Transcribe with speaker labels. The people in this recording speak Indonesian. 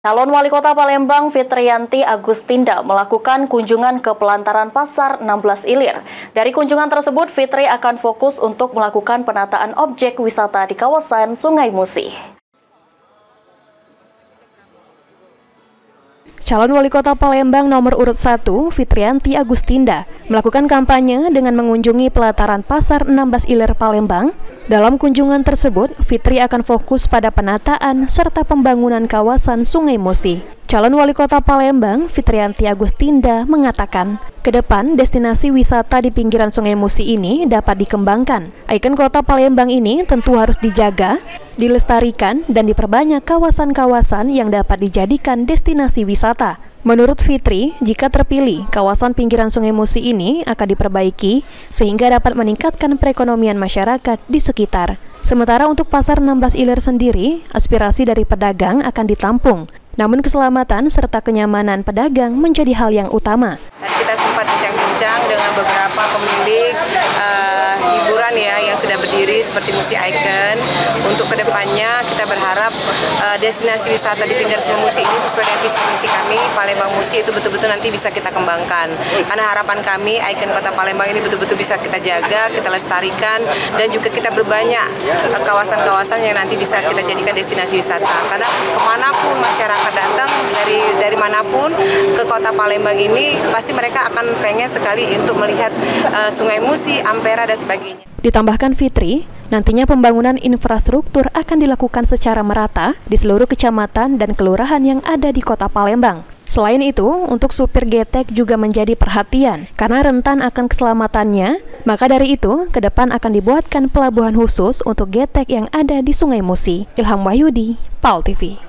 Speaker 1: Calon Wali Kota Palembang Fitriyanti Agustinda melakukan kunjungan ke Pelantaran Pasar 16 Ilir. Dari kunjungan tersebut, Fitri akan fokus untuk melakukan penataan objek wisata di kawasan Sungai Musi. Calon Wali Kota Palembang nomor urut 1, Fitriyanti Agustinda, melakukan kampanye dengan mengunjungi Pelataran Pasar 16 Ilir Palembang. Dalam kunjungan tersebut, Fitri akan fokus pada penataan serta pembangunan kawasan Sungai Musi. Calon Wali Kota Palembang, Fitriyanti Agustinda, mengatakan, ke depan destinasi wisata di pinggiran Sungai Musi ini dapat dikembangkan. Ikon kota Palembang ini tentu harus dijaga, dilestarikan, dan diperbanyak kawasan-kawasan yang dapat dijadikan destinasi wisata. Menurut Fitri, jika terpilih, kawasan pinggiran Sungai Musi ini akan diperbaiki sehingga dapat meningkatkan perekonomian masyarakat di sekitar. Sementara untuk Pasar 16 Ilir sendiri, aspirasi dari pedagang akan ditampung. Namun keselamatan serta kenyamanan pedagang menjadi hal yang utama.
Speaker 2: Kita sempat bincang-bincang dengan beberapa pemilik hiburan yang sudah berdiri seperti Musi Icon. Untuk kedepannya kita berharap destinasi wisata di pinggir Sungai Musi ini sesuai dengan visi misi kami, Palembang Musi, itu betul-betul nanti bisa kita kembangkan. Karena harapan kami, ikon kota Palembang ini betul-betul bisa kita jaga, kita lestarikan, dan juga kita berbanyak kawasan-kawasan yang nanti bisa kita jadikan destinasi wisata. Karena kemanapun masyarakat datang dari manapun ke kota Palembang ini, pasti mereka akan pengen sekali untuk melihat Sungai Musi, Ampera, dan sebagainya.
Speaker 1: Ditambahkan Fitri, nantinya pembangunan infrastruktur akan dilakukan secara merata di seluruh kecamatan dan kelurahan yang ada di kota Palembang. Selain itu, untuk supir getek juga menjadi perhatian karena rentan akan keselamatannya. Maka dari itu, ke depan akan dibuatkan pelabuhan khusus untuk getek yang ada di Sungai Musi. Ilham Wahyudi, PAL TV.